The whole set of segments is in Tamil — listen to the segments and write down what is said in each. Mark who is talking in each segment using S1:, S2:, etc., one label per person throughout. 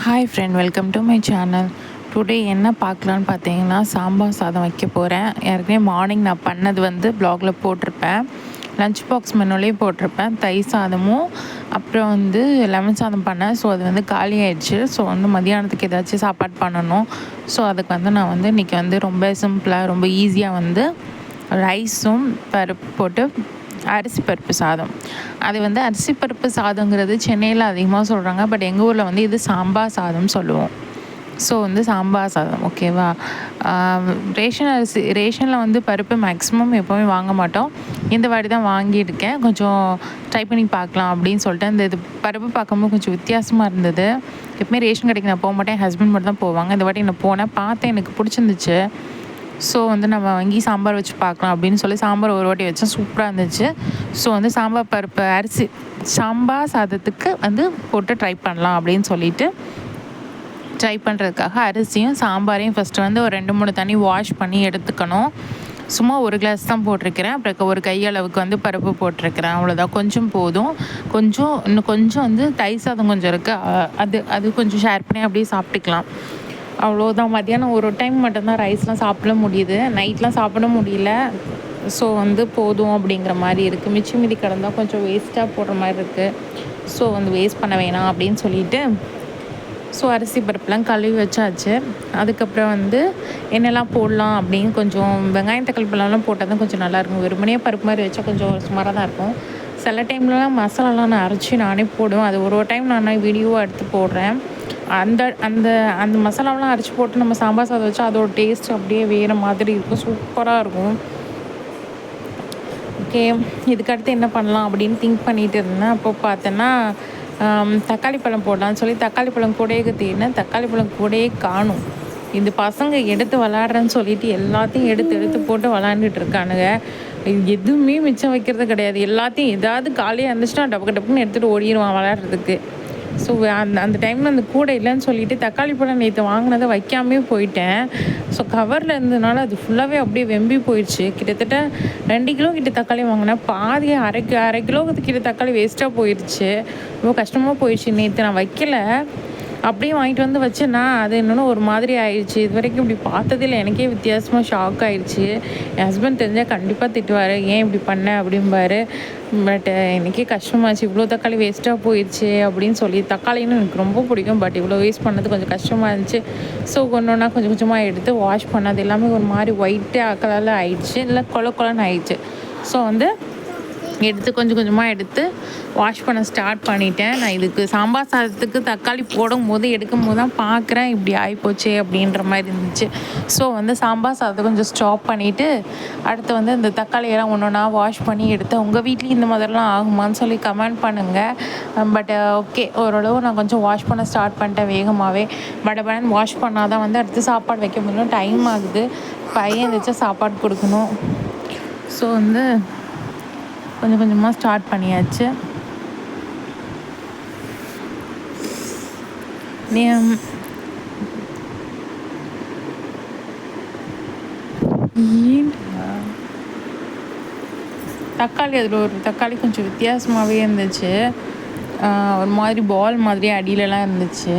S1: Hi friend, welcome to my channel. Today என்ன பார்க்கலான்னு பார்த்தீங்கன்னா, சாம்பார் சாதம் வைக்க போகிறேன். ஏற்கனவே மார்னிங் நான் பண்ணது வந்து ப்ளாகில் போட்டிருப்பேன். லஞ்ச் பாக்ஸ் மெனுலேயும் போட்டிருப்பேன். தயிர் சாதமும் அப்புறம் வந்து லெமன் சாதம் பண்ணேன். ஸோ அது வந்து காலி ஆயிடுச்சு. ஸோ வந்து மதியானத்துக்கு ஏதாச்சும் சாப்பாடு பண்ணணும். ஸோ அதுக்கு வந்து நான் வந்து இன்றைக்கி வந்து ரொம்ப சிம்பிளாக ரொம்ப ஈஸியாக வந்து ரைஸும் பருப்பு போட்டு அரிசி பருப்பு சாதம். அது வந்து அரிசி பருப்பு சாதங்கிறது சென்னையில் அதிகமாக சொல்கிறாங்க. பட் எங்கள் ஊரில் வந்து இது சாம்பார் சாதம் சொல்லுவோம். ஸோ வந்து சாம்பார் சாதம் ஓகேவா. ரேஷனில் வந்து பருப்பு மேக்ஸிமம் எப்போவுமே வாங்க மாட்டோம். இந்த வாட்டி தான் வாங்கியிருக்கேன். கொஞ்சம் ட்ரை பண்ணி பார்க்கலாம் அப்படின்னு சொல்லிட்டு இது பருப்பு பார்க்கும்போது கொஞ்சம் வித்தியாசமாக இருந்தது. எப்பவுமே ரேஷன் கடைக்கு நான் போக மாட்டேன், ஹஸ்பண்ட் மட்டும் தான் போவாங்க. இந்த வாட்டி நான் போனேன், பார்த்தேன், எனக்கு பிடிச்சிருந்துச்சு. ஸோ வந்து நம்ம வாங்கி சாம்பார் வச்சு பார்க்கலாம் அப்படின்னு சொல்லி சாம்பார் ஒரு வாட்டி வச்சேன், சூப்பராக இருந்துச்சு. ஸோ வந்து சாம்பார் பருப்பு அரிசி சாம்பார் சாதத்துக்கு வந்து போட்டு ட்ரை பண்ணலாம் அப்படின்னு சொல்லிட்டு ட்ரை பண்ணுறதுக்காக அரிசியும் சாம்பாரையும் ஃபஸ்ட்டு வந்து ஒரு 2-3 தண்ணி வாஷ் பண்ணி எடுத்துக்கணும். சும்மா ஒரு கிளாஸ் தான் போட்டிருக்கிறேன். அப்புறம் ஒரு கையளவுக்கு வந்து பருப்பு போட்டிருக்கிறேன், அவ்வளோதான். கொஞ்சம் போதும். இன்னும் கொஞ்சம் வந்து தயிர் சாதம் கொஞ்சம் இருக்குது, அது கொஞ்சம் ஷேர் பண்ணி அப்படியே சாப்பிட்டுக்கலாம், அவ்வளோதான். மத்தியானம் ஒரு டைம் மட்டும்தான் ரைஸ்லாம் சாப்பிட முடியுது, நைட்லாம் சாப்பிட முடியல. ஸோ வந்து போதும் அப்படிங்கிற மாதிரி இருக்குது. மிச்சம் மீதி கிடந்தால் கொஞ்சம் வேஸ்ட்டாக போடுற மாதிரி இருக்குது. ஸோ வந்து வேஸ்ட் பண்ண வேணாம் அப்படின்னு சொல்லிட்டு ஸோ அரிசி பருப்புலாம் கழுவி வச்சாச்சு. அதுக்கப்புறம் வந்து என்னெல்லாம் போடலாம் அப்படின்னு கொஞ்சம் வெங்காயம் தக்காளி பழம்லாம் போட்டால் தான் கொஞ்சம் நல்லாயிருக்கும். வெறுமனையாக பருப்பு மாதிரி வச்சா கொஞ்சம் சுமாராக தான் இருக்கும். சில டைம்லலாம் மசாலாலாம் நான் அரைச்சி நானே போடுவேன். அது ஒரு டைம் நான் வீடியோவாக எடுத்து போடுறேன். அந்த அந்த அந்த மசாலாவெலாம் அரைச்சி போட்டு நம்ம சாம்பார் சாதம் வச்சா அதோட டேஸ்ட் அப்படியே வேறு மாதிரி இருக்கும், சூப்பராக இருக்கும். ஓகே, இதுக்கடுத்து என்ன பண்ணலாம் அப்படின்னு திங்க் பண்ணிகிட்டு இருந்தேன். அப்போ பார்த்தேன்னா தக்காளி பழம் போடலான்னு சொல்லி தக்காளி பழம் கூடையே தேடினேன். தக்காளி பழம் கூடையே காணும். இந்த பசங்க எடுத்து விளாட்றேன்னு சொல்லிட்டு எல்லாத்தையும் எடுத்து போட்டு விளாண்டுட்டு இருக்கானுங்க. எதுவுமே மிச்சம் வைக்கிறது கிடையாது. எல்லாத்தையும் ஏதாவது காலியாக இருந்துச்சுன்னா டப்புன்னு எடுத்துகிட்டு ஓடிடுவான் விளாட்றதுக்கு. ஸோ அந்த டைமில் அந்த கூடை இல்லைன்னு சொல்லிவிட்டு தக்காளி பழம் நேற்று வாங்கினதை வைக்காமே போயிட்டேன். ஸோ கவரில் இருந்ததுனால அது ஃபுல்லாகவே அப்படியே வெம்பி போயிடுச்சு. கிட்டத்தட்ட 2 கிலோ கிட்ட தக்காளி வாங்கினேன். பாதி அரை கிலோவுக்கு கிட்ட தக்காளி வேஸ்ட்டாக போயிடுச்சு. ரொம்ப கஷ்டமாக போயிடுச்சு. நேற்று நான் வைக்கலை, அப்படியே வாங்கிட்டு வந்து வச்சேன்னா அது இன்னொன்று ஒரு மாதிரி ஆயிடுச்சு. இது வரைக்கும் இப்படி பார்த்ததில்லை. எனக்கே வித்தியாசமாக ஷாக் ஆகிடுச்சு. என் ஹஸ்பண்ட் தெரிஞ்சால் கண்டிப்பாக திட்டுவார், ஏன் இப்படி பண்ண அப்படிம்பாரு. பட் எனக்கே கஷ்டமாச்சு, இவ்வளோ தக்காளி வேஸ்ட்டாக போயிடுச்சு அப்படின்னு சொல்லி. தக்காளின்னு எனக்கு ரொம்ப பிடிக்கும், பட் இவ்வளோ வேஸ்ட் பண்ணது கொஞ்சம் கஷ்டமாக இருந்துச்சு. ஸோ ஒன்றா கொஞ்சம் கொஞ்சமாக எடுத்து வாஷ் பண்ணது எல்லாமே ஒரு மாதிரி ஒயிட்டு கலரில் ஆயிடுச்சு, இல்லை கொலன்னு ஆயிடுச்சு. ஸோ வந்து கொஞ்சம் கொஞ்சமாக எடுத்து வாஷ் பண்ண ஸ்டார்ட் பண்ணிட்டேன். நான் இதுக்கு சாம்பார் சாதத்துக்கு தக்காளி எடுக்கும் போது தான் பார்க்குறேன் இப்படி ஆகிப்போச்சே அப்படின்ற மாதிரி இருந்துச்சு. ஸோ வந்து சாம்பார் சாதத்தை கொஞ்சம் ஸ்டாப் பண்ணிவிட்டு அடுத்து வந்து இந்த தக்காளியெல்லாம் ஒன்றா வாஷ் பண்ணி எடுத்தேன். உங்கள் வீட்லேயும் இந்த மாதிரிலாம் ஆகுமான்னு சொல்லி கமெண்ட் பண்ணுங்கள். பட் ஓகே, ஓரளவு நான் கொஞ்சம் வாஷ் பண்ண ஸ்டார்ட் பண்ணிட்டேன் வேகமாகவே. படபடன்னு வாஷ் பண்ணால் தான் வந்து அடுத்து சாப்பாடு வைக்க முடியும். டைம் ஆகுது, பையன் இருந்துச்சா சாப்பாடு கொடுக்கணும். ஸோ வந்து கொஞ்சம் கொஞ்சமாக ஸ்டார்ட் பண்ணியாச்சு. தக்காளி அதில் ஒரு தக்காளி கொஞ்சம் வித்தியாசமாகவே இருந்துச்சு, ஒரு மாதிரி பால் மாதிரி அடியிலலாம் இருந்துச்சு.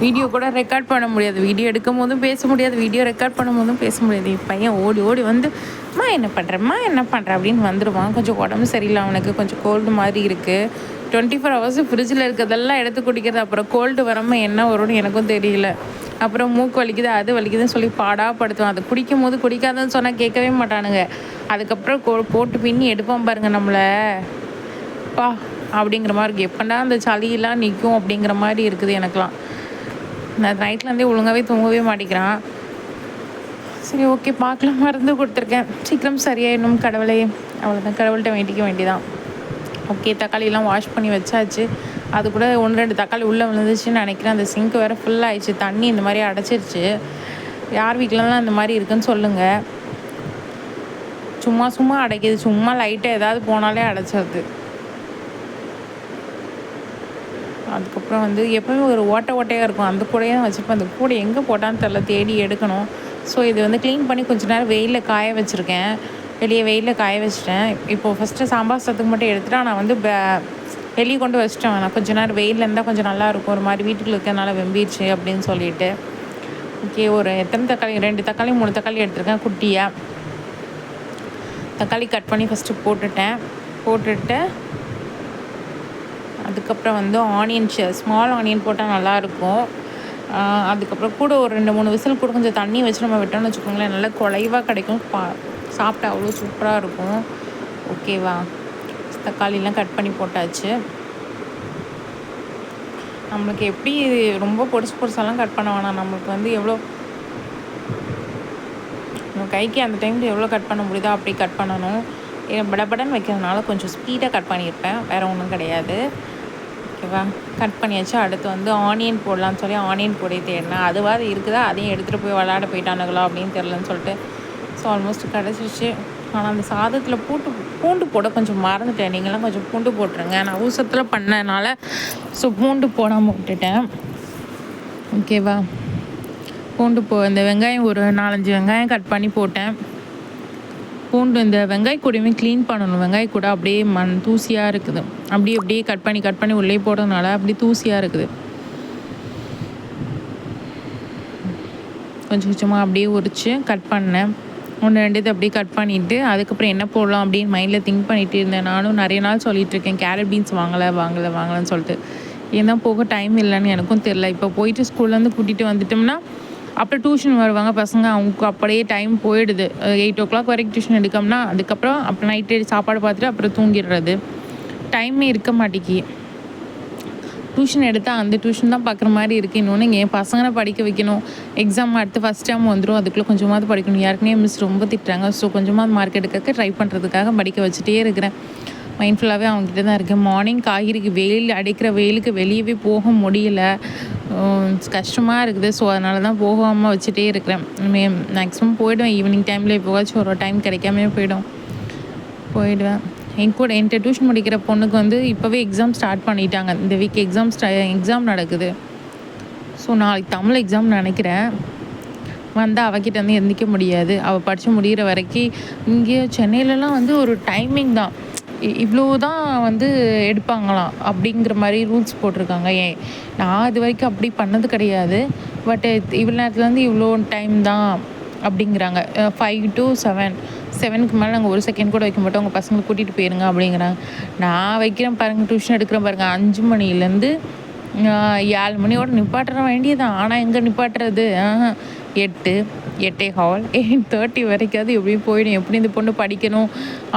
S1: வீடியோ கூட ரெக்கார்ட் பண்ண முடியாது, வீடியோ எடுக்கும் போதும் பேச முடியாது, வீடியோ ரெக்கார்ட் பண்ணும் போதும் பேச முடியாது. என் பையன் ஓடி வந்து என்ன பண்ணுற அப்படின்னு வந்துடுவான். கொஞ்சம் உடம்பு சரியில்லை அவனுக்கு, கொஞ்சம் கோல்டு மாதிரி இருக்குது. 24 ஹவர்ஸ் ஃப்ரிட்ஜில் இருக்கிறதெல்லாம் எடுத்து குடிக்கிறது. அப்புறம் கோல்டு வராமல் என்ன வரும்னு எனக்கும் தெரியல. அப்புறம் மூக்கு வலிக்குது, அது வலிக்குதுன்னு சொல்லி பாடாப்படுத்துவான். அதை குடிக்கும் போது குடிக்காதுன்னு சொன்னால் கேட்கவே மாட்டானுங்க. அதுக்கப்புறம் போட்டு பின்னி எடுப்பான் பாருங்கள் நம்மளை, அப்படிங்கிற மாதிரி இருக்குது. எப்படா அந்த சளியெல்லாம் நிற்கும் அப்படிங்கிற மாதிரி இருக்குது எனக்குலாம். நான் நைட்லேருந்தே ஒழுங்காகவே தூங்கவே மாட்டேங்கிறான். சரி ஓகே, பார்க்கலாம். மருந்து கொடுத்துருக்கேன், சீக்கிரம் சரியாயிடணும் கடவுளே, அவ்வளோதான். கடவுள்கிட்ட வேண்டிக்க வேண்டியதான். ஓகே, தக்காளியெல்லாம் வாஷ் பண்ணி வச்சாச்சு. அது கூட 1-2 தக்காளி உள்ளே விழுந்துச்சுன்னு நினைக்கிறேன். அந்த சிங்க் வேறு ஃபுல்லாகிடுச்சு, தண்ணி இந்த மாதிரி அடைச்சிருச்சு. யார் வீட்டிலலாம் இந்த மாதிரி இருக்குதுன்னு சொல்லுங்கள். சும்மா அடைக்கிது, சும்மா லைட்டாக ஏதாவது போனாலே அடைச்சிருது. அதுக்கப்புறம் வந்து எப்போவுமே ஒரு ஓட்டையாக இருக்கும், அந்த கூடையே தான் வச்சுருப்பேன். அந்த கூடை எங்கே போட்டான்னு தெரியல, தேடி எடுக்கணும். ஸோ இது வந்து க்ளீன் பண்ணி கொஞ்சம் நேரம் வெயிலில் காய வச்சுருக்கேன். வெளியே வெயிலில் காய வச்சிட்டேன். இப்போது ஃபஸ்ட்டு சாம்பார் சாதத்துக்கு மட்டும் எடுத்துகிட்டு நான் வந்து வெளியே கொண்டு வச்சிட்டேன். நான் கொஞ்சம் நேரம் வெயிலில் இருந்தால் கொஞ்சம் நல்லாயிருக்கும், ஒரு மாதிரி வீட்டுக்குள்ள இருக்கிறதுனால வெம்பிடுச்சு அப்படின்னு சொல்லிட்டு. ஓகே, ஒரு எத்தனை தக்காளி, 2 தக்காளி 3 தக்காளி எடுத்துருக்கேன் குட்டியாக. தக்காளி கட் பண்ணி ஃபஸ்ட்டு போட்டுட்டு அதுக்கப்புறம் வந்து ஆனியன், ஸ்மால் ஆனியன் போட்டால் நல்லாயிருக்கும். அதுக்கப்புறம் கூட ஒரு 2-3 விசில் கூட கொஞ்சம் தண்ணி வச்சு நம்ம விட்டோம்னு வச்சுக்கோங்களேன், நல்லா குலைவாக கிடைக்கும், சாப்பிட்டா அவ்வளோ சூப்பராக இருக்கும். ஓகேவா, தக்காளிலாம் கட் பண்ணி போட்டாச்சு. நம்மளுக்கு எப்படி ரொம்ப பொடிசெல்லாம் கட் பண்ண வேணாம், நம்மளுக்கு வந்து எவ்வளோ நம்ம கைக்கு அந்த டைமில் எவ்வளோ கட் பண்ண முடியுதோ அப்படி கட் பண்ணணும். படபடன்னு வைக்கிறதுனால கொஞ்சம் ஸ்பீடாக கட் பண்ணியிருப்பேன், வேறு ஒன்றும் கிடையாது. ஓகேவா, கட் பண்ணியாச்சு. அடுத்து வந்து ஆனியன் போடலான்னு சொல்லி ஆனியன் பொடி தேடினேன், அதுவாது இருக்குதா, அதையும் எடுத்துகிட்டு போய் விளாட போயிட்டானுங்களா அப்படின்னு தெரிலன்னு சொல்லிட்டு. ஸோ ஆல்மோஸ்ட் கிடச்சிருச்சு. ஆனால் அந்த சாதத்தில் பூண்டு போட கொஞ்சம் மறந்துட்டேன். நீங்களாம் கொஞ்சம் பூண்டு போட்டுருங்க, நான் அவசரத்தில் பண்ணனால ஸோ பூண்டு போடாமல் விட்டுட்டேன். ஓகேவா, பூண்டு இந்த வெங்காயம் ஒரு 4-5 வெங்காயம் கட் பண்ணி போட்டேன். பூண்டு இந்த வெங்காய கூடையுமே க்ளீன் பண்ணணும், வெங்காய கூட அப்படியே தூசியாக இருக்குது, அப்படியே கட் பண்ணி உள்ளே போடுறதுனால அப்படி தூசியாக இருக்குது. கொஞ்சமாக அப்படியே உரித்து கட் பண்ணேன். 1-2 அப்படியே கட் பண்ணிவிட்டு அதுக்கப்புறம் என்ன போடலாம் அப்படின்னு மைண்டில் திங்க் பண்ணிகிட்டு இருந்தேன். நானும் நிறைய நாள் சொல்லிகிட்ருக்கேன், கேரட் பீன்ஸ் வாங்கலைன்னு சொல்லிட்டு. ஏன்னா போக டைம் இல்லைன்னு எனக்கும் தெரில. இப்போ போயிட்டு ஸ்கூல்லேருந்து கூட்டிகிட்டு வந்துட்டோம்னா அப்புறம் டியூஷன் வருவாங்க பசங்க, அவங்களுக்கு அப்படியே டைம் போயிடுது. 8 o'clock வரைக்கும் டியூஷன் எடுக்கோம்னா அதுக்கப்புறம் அப்புறம் நைட்டு சாப்பாடு பார்த்துட்டு அப்புறம் தூங்கிடுறது, டைமே இருக்க மாட்டேங்கி. டியூஷன் எடுத்தால் அந்த டியூஷன் தான் பார்க்குற மாதிரி இருக்குது. இன்னொன்று என் பசங்களை படிக்க வைக்கணும், எக்ஸாம் அடுத்து ஃபஸ்ட் டைம் வந்துடும், அதுக்குள்ளே கொஞ்சமாவது படிக்கணும். யாருக்குனே மிஸ் ரொம்ப திட்டுறாங்க. ஸோ கொஞ்சமாவது மார்க் எடுக்க ட்ரை பண்ணுறதுக்காக படிக்க வச்சுட்டே இருக்கிறேன். மைண்ட்ஃபுல்லாகவே அவங்ககிட்ட தான் இருக்கேன். மார்னிங் காய்கறிக்கு அடிக்கிற வெயிலுக்கு வெளியவே போக முடியல, கஷ்டமாக இருக்குது. ஸோ அதனால தான் போகாமல் வச்சுட்டே இருக்கிறேன். மேக்ஸிமம் போயிடுவேன் ஈவினிங் டைமில், எப்போவாச்சும் ஒரு டைம் கிடைக்காமே போயிடுவேன். என்கிட்ட டியூஷன் முடிக்கிற பொண்ணுக்கு வந்து இப்போவே எக்ஸாம் ஸ்டார்ட் பண்ணிட்டாங்க. இந்த வீக் எக்ஸாம் நடக்குது. ஸோ நாளைக்கு தமிழ் எக்ஸாம் நினைக்கிறேன். வந்தால் அவகிட்ட வந்து எந்திக்க முடியாது, அவள் படித்து முடிகிற வரைக்கும். இங்கே சென்னையிலலாம் வந்து ஒரு டைமிங் தான், இவ்வளோ தான் வந்து எடுப்பாங்களாம் அப்படிங்கிற மாதிரி ரூல்ஸ் போட்டிருக்காங்க. நான் இது வரைக்கும் அப்படி பண்ணது கிடையாது. பட் இவ்வளோ நேரத்துலேருந்து இவ்வளோ டைம் தான் அப்படிங்கிறாங்க. 5 to 7, 7க்கு மேலே நாங்கள் 1 செகண்ட் கூட வைக்க மாட்டோம், உங்கள் பசங்களை கூட்டிகிட்டு போயிருங்க அப்படிங்கிறாங்க. நான் வைக்கிறேன் பாருங்கள், டியூஷன் எடுக்கிறேன் பாருங்கள், 5 மணிலேருந்து 7 மணியோட நிப்பாட்டுற வேண்டியதான். ஆனால் எங்கே நிப்பாட்டுறது, 8, 8:15, 8:30 வரைக்காவது எப்படியும் போயிடும். எப்படி இந்த பொண்ணு படிக்கணும்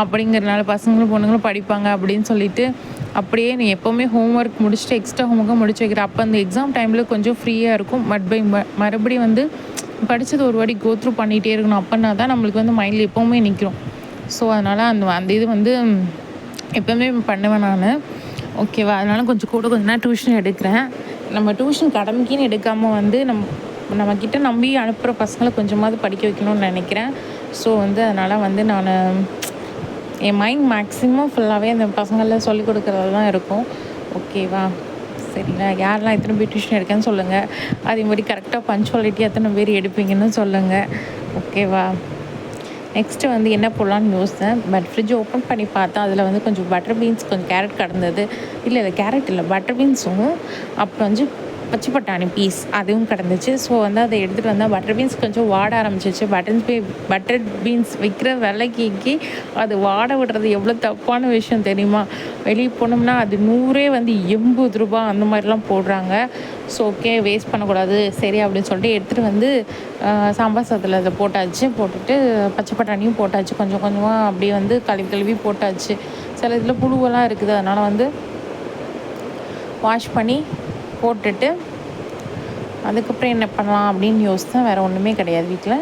S1: அப்படிங்கிறனால பசங்களும் பொண்ணுங்களும் படிப்பாங்க அப்படின்னு சொல்லிட்டு அப்படியே நீ எப்போவுமே ஹோம்ஒர்க் முடிச்சுட்டு எக்ஸ்ட்ரா ஹோம்ஒர்க்காக முடிச்சு வைக்கிற. அப்போ அந்த எக்ஸாம் டைமில் கொஞ்சம் ஃப்ரீயாக இருக்கும். மறுபடியும் வந்து படித்தது ஒரு வாட்டி கோத்ரூ பண்ணிகிட்டே இருக்கணும். அப்படின்னா தான் நம்மளுக்கு வந்து மைண்டில் எப்போவுமே நிற்கும். ஸோ அதனால் அந்த இது வந்து எப்போவுமே பண்ணுவேன் நான். ஓகேவா, அதனால் கொஞ்சம் நேரம் டியூஷன் எடுக்கிறேன். நம்ம டியூஷன் கடமைக்குன்னு எடுக்காமல் வந்து நம்மக்கிட்ட நம்பி அனுப்புகிற பசங்களை கொஞ்சமாவது படிக்க வைக்கணும்னு நினைக்கிறேன். ஸோ வந்து அதனால் வந்து நான் என் மைண்ட் மேக்ஸிமம் ஃபுல்லாகவே அந்த பசங்களில் சொல்லிக் கொடுக்குறது தான் இருக்கும். ஓகேவா, சரிங்களா, யாரெல்லாம் எத்தனை பேர் டியூஷன் எடுக்கன்னு சொல்லுங்கள். அதே மாதிரி கரெக்டாக பஞ்சுவாலிட்டி எத்தனை பேர் எடுப்பீங்கன்னு சொல்லுங்கள். ஓகேவா, நெக்ஸ்ட்டு வந்து என்ன போடலான்னு யோசித்தேன். பட் ஃப்ரிட்ஜ் ஓப்பன் பண்ணி பார்த்தா அதில் வந்து கொஞ்சம் பட்டர் பீன்ஸ், கொஞ்சம் கேரட் கிடந்தது. இல்லை கேரட் இல்லை, பட்டர் பீன்ஸும் அப்புறம் வந்து பச்சை பட்டாணி பீஸ் அதுவும் கிடந்துச்சு. ஸோ வந்து அதை எடுத்துகிட்டு வந்தால் பட்டர் பீன்ஸ் கொஞ்சம் வாட ஆரம்பிச்சிச்சு. பட்டர் பீன்ஸ் விற்கிற விலைக்கு அது வாட விடுறது எவ்வளோ தப்பான விஷயம் தெரியுமா? வெளியே போனோம்னா அது 100 வந்து 80 ரூபா அந்த மாதிரிலாம் போடுறாங்க. ஸோ ஓகே, வேஸ்ட் பண்ணக்கூடாது சரி அப்படின்னு சொல்லிட்டு எடுத்துகிட்டு வந்து சாம்பார் சாதத்தில் அதை போட்டுட்டு பச்சை பட்டாணியும் போட்டாச்சு. கொஞ்சம் கொஞ்சமாக அப்படியே வந்து கழுவி போட்டாச்சு. சில இதில் புழுவெல்லாம் இருக்குது, அதனால் வந்து வாஷ் பண்ணி போட்டுட்டு அதுக்கப்புறம் என்ன பண்ணலாம் அப்படின்னு யோசித்தேன். வேறு ஒன்றுமே கிடையாது. வீட்டில்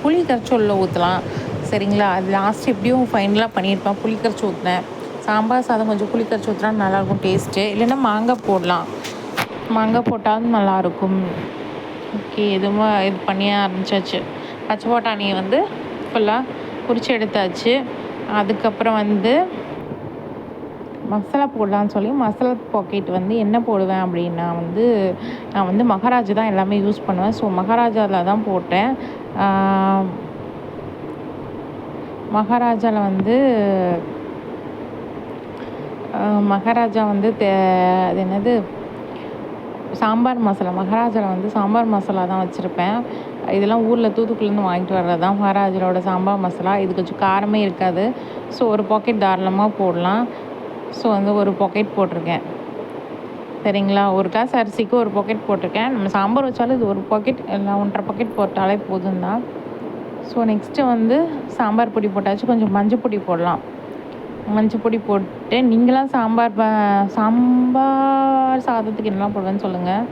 S1: புளி கரைச்சி உள்ள ஊற்றலாம், சரிங்களா. அது லாஸ்ட் எப்படியும் ஃபைனலாக பண்ணியிருப்பேன். புளி கரைச்சி ஊற்றினேன். சாம்பார் சாதம் கொஞ்சம் புளி கரைச்சி ஊற்றினா நல்லாயிருக்கும் டேஸ்ட்டு. இல்லைன்னா மாங்காய் போடலாம், மாங்காய் போட்டாலும் நல்லாயிருக்கும். ஓகே, இது பண்ணி ஆரம்பிச்சாச்சு. பச்சை பட்டாணியை வந்து ஃபுல்லாக குறித்து எடுத்தாச்சு. அதுக்கப்புறம் வந்து மசாலா போடலான்னு சொல்லி மசாலா பாக்கெட் வந்து என்ன போடுவேன் அப்படின்னா நான் வந்து மகாராஜா தான் எல்லாமே யூஸ் பண்ணுவேன். ஸோ மகாராஜாவில் தான் போட்டேன். மகாராஜாவில் வந்து மகாராஜா வந்து அது என்னது சாம்பார் மசாலா, மகாராஜாவில் வந்து சாம்பார் மசாலா தான் வச்சுருப்பேன். இதெல்லாம் ஊரில் தூத்துக்குடிலேருந்து வாங்கிட்டு வர்றது தான் மகாராஜரோட சாம்பார் மசாலா. இது கொஞ்சம் காரமே இருக்காது. ஸோ ஒரு பாக்கெட் தாராளமாக போடலாம். ஸோ வந்து ஒரு பாக்கெட் போட்டிருக்கேன். சரிங்களா, ஒரு கிளாஸ் அரிசிக்கு ஒரு பாக்கெட் போட்டிருக்கேன். நம்ம சாம்பார் வச்சாலும் இது ஒரு பாக்கெட் இல்லை 1.5 பாக்கெட் போட்டாலே போதும் தான். ஸோ நெக்ஸ்ட்டு வந்து சாம்பார் பொடி போட்டாச்சு. கொஞ்சம் மஞ்சள் பொடி போடலாம். மஞ்சள் பொடி போட்டு நீங்களாம் சாம்பார் சாதத்துக்கு என்னெல்லாம் போடுவேன்னு சொல்லுங்கள்.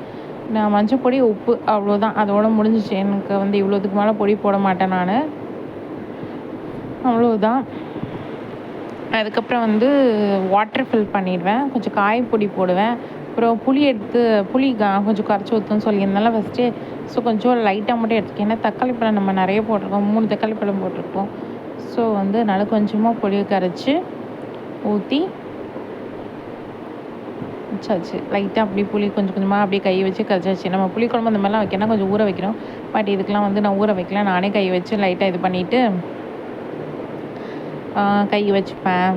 S1: நான் மஞ்சள் பொடி, உப்பு அவ்வளோதான், அதோட முடிஞ்சிச்சு. எனக்கு வந்து இவ்வளோதுக்கு மேலே பொடி போட மாட்டேன் நான், அவ்வளோதான். அதுக்கப்புறம் வந்து வாட்டர் ஃபில் பண்ணிடுவேன். கொஞ்சம் காய்பொடி போடுவேன். அப்புறம் புளி கொஞ்சம் கரைச்சி ஊற்றுன்னு சொல்லியிருந்தாலும் ஃபஸ்ட்டு. ஸோ கொஞ்சம் லைட்டாக மட்டும் எடுத்துக்கேன். ஏன்னா தக்காளி பழம் நம்ம நிறைய போட்டிருக்கோம், 3 தக்காளி பழம் போட்டிருக்கோம். ஸோ வந்து நல்லா கொஞ்சமாக புளியை கரைச்சி ஊற்றி வச்சாச்சு. லைட்டாக அப்படி புளி கொஞ்சம் கொஞ்சமாக அப்படியே கை வச்சு கரைச்சாச்சு. நம்ம புளிக்குழம்பு அந்த மாதிரிலாம் வைக்கணும், கொஞ்சம் ஊற வைக்கணும். பட் இதுக்கெலாம் வந்து நான் ஊற வைக்கல, நானே கை வச்சு லைட்டாக இது பண்ணிவிட்டு கை வச்சுப்பேன்.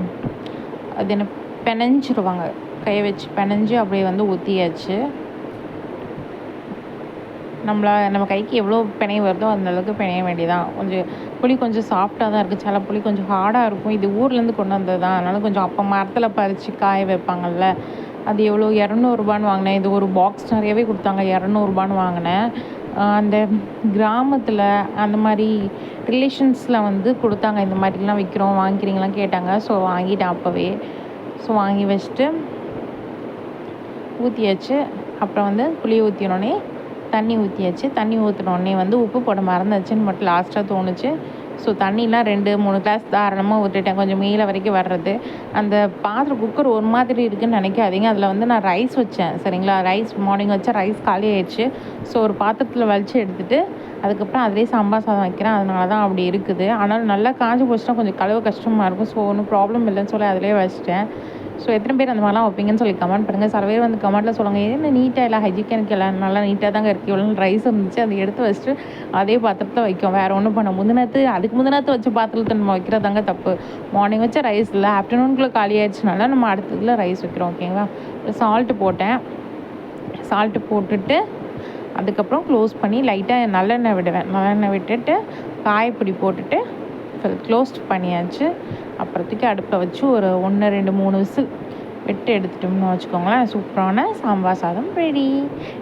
S1: அது என்ன பெனஞ்சிருவாங்க, கையை வச்சு பெனஞ்சு அப்படியே வந்து ஊற்றியாச்சு. நம்ம கைக்கு எவ்வளோ பிணைய வருதோ அந்தளவுக்கு பிணைய வேண்டியதான். புளி கொஞ்சம் சாஃப்டாக தான் இருக்குது, சில புளி கொஞ்சம் ஹார்டாக இருக்கும். இது ஊர்லேருந்து கொண்டு வந்தது தான், அதனால் கொஞ்சம் அப்போ மரத்தில் பறித்து காய வைப்பாங்கள்ல, அது எவ்வளோ 200ரூபான்னு வாங்கினேன். இது ஒரு பாக்ஸ் நிறையவே கொடுத்தாங்க, 200ரூபான்னு வாங்கினேன். அந்த கிராமத்தில் அந்த மாதிரி ரிலேஷன்ஸில் வந்து கொடுத்தாங்க, இந்த மாதிரிலாம் விற்கிறோம் வாங்கிக்கிறீங்களாம் கேட்டாங்க. ஸோ வாங்கிட்டேன் அப்போவே. ஸோ வாங்கி வச்சுட்டு ஊற்றியாச்சு. அப்புறம் வந்து புளியை ஊற்றினோடனே தண்ணி ஊற்றியாச்சு. தண்ணி ஊற்றினோடனே வந்து உப்பு போட மறந்துச்சுன்னு மட்டும் லாஸ்ட்டாக தோணுச்சு. ஸோ தண்ணிலாம் 2-3 கிளாஸ் தாராளமாக ஊற்றிட்டேன், கொஞ்சம் மேலே வரைக்கும் வர்றது. அந்த குக்கர் ஒரு மாதிரி இருக்குதுன்னு நினைக்காதீங்க. அதில் வந்து நான் ரைஸ் வச்சேன், சரிங்களா. ரைஸ் மார்னிங் வச்சா ரைஸ் காலி ஆயிடுச்சு. ஸோ ஒரு பாத்திரத்தில் வலிச்சு எடுத்துகிட்டு அதுக்கப்புறம் அதிலே சாம்பார் சாதம் வைக்கிறேன், அதனால தான் அப்படி இருக்குது. ஆனால் நல்லா காஞ்சி போச்சுன்னா கொஞ்சம் கழுவ கஷ்டமாக இருக்கும். ஸோ ஒன்றும் ப்ராப்ளம் இல்லைன்னு சொல்லி அதிலே வச்சிட்டேன். ஸோ எத்தனை பேர் அந்த மாதிரிலாம் வைப்பீங்கன்னு சொல்லி கமெண்ட் பண்ணுங்கள். சில பேர் வந்து கமெண்ட்டில் சொல்லுங்கள், என்ன நீட்டாக இல்லை ஹைஜினிக் இல்லை, நல்லா நீட்டாக தாங்க இருக்குது, இவ்வளோ ரைஸ் இருந்துச்சு அதை எடுத்து வச்சுட்டு அதே பாத்திரத்தில் வைக்கும், வேறு ஒன்றும் பண்ண அதுக்கு முந்தினத்து வச்ச பாத்திரத்தை நம்ம வைக்கிறதாங்க தப்பு. மார்னிங் வச்ச ரைஸ் இல்லை, ஆஃப்டர்நூனுக்குள்ளே காலி ஆயிடுச்சுனால நம்ம அடுத்ததில் ரைஸ் வைக்கிறோம், ஓகேங்களா. சால்ட்டு போட்டேன். சால்ட்டு போட்டுட்டு அதுக்கப்புறம் க்ளோஸ் பண்ணி லைட்டாக நல்லெண்ணெய் விடுவேன். நல்லெண்ணெய் விட்டுட்டு காய்பொடி போட்டுட்டு க்ளோஸ்ட் பண்ணியாச்சு. அப்புறத்துக்கு அடுப்பில் வச்சு ஒரு 1, 2, 3 விசில் விட்டு எடுத்துட்டோம்னு வச்சுக்கோங்களேன், சூப்பரான சாம்பார் சாதம் ரெடி.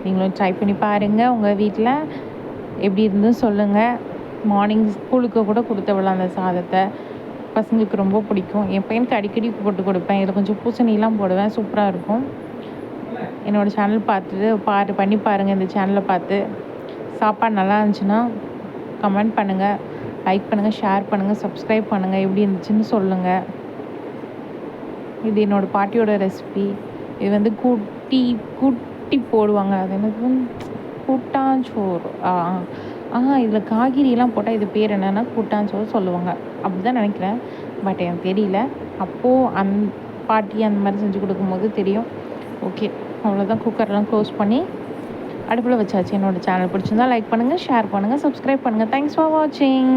S1: நீங்களும் ட்ரை பண்ணி பாருங்கள், உங்கள் வீட்டில் எப்படி இருந்துன்னு சொல்லுங்கள். மார்னிங் ஸ்கூலுக்கு கூட கொடுத்து விடலாம் அந்த சாதத்தை, பசங்களுக்கு ரொம்ப பிடிக்கும். என் பையனுக்கு அடிக்கடி போட்டு கொடுப்பேன். இதில் கொஞ்சம் பூசணிலாம் போடுவேன், சூப்பராக இருக்கும். என்னோடய சேனல் பார்த்துட்டு பண்ணி பாருங்கள். இந்த சேனலை பார்த்து சாப்பாடு நல்லா இருந்துச்சுன்னா கமெண்ட் பண்ணுங்கள், லைக் பண்ணுங்கள், ஷேர் பண்ணுங்கள், சப்ஸ்கிரைப் பண்ணுங்கள். எப்படி இருந்துச்சுன்னு சொல்லுங்கள். இது என்னோடய பாட்டியோட ரெசிபி. இது வந்து குட்டி போடுவாங்க, அது எனக்கு கூட்டாஞ்சோறு. இதில் காய்கறியெல்லாம் போட்டால் இது பேர் என்னென்னா கூட்டாஞ்சோறு சொல்லுவாங்க, அப்படி தான் நினைக்கிறேன். பட் எனக்கு தெரியல. அப்போது பாட்டி அந்த மாதிரி செஞ்சு கொடுக்கும்போது தெரியும். ஓகே, அவ்வளோதான். குக்கர்லாம் க்ளோஸ் பண்ணி அடுப்பில் வச்சாச்சு. என்னோடய சேனல் பிடிச்சிருந்தா லைக் பண்ணுங்கள், ஷேர் பண்ணுங்கள், சப்ஸ்கிரைப் பண்ணுங்கள். தேங்க்ஸ் ஃபார் வாட்சிங்.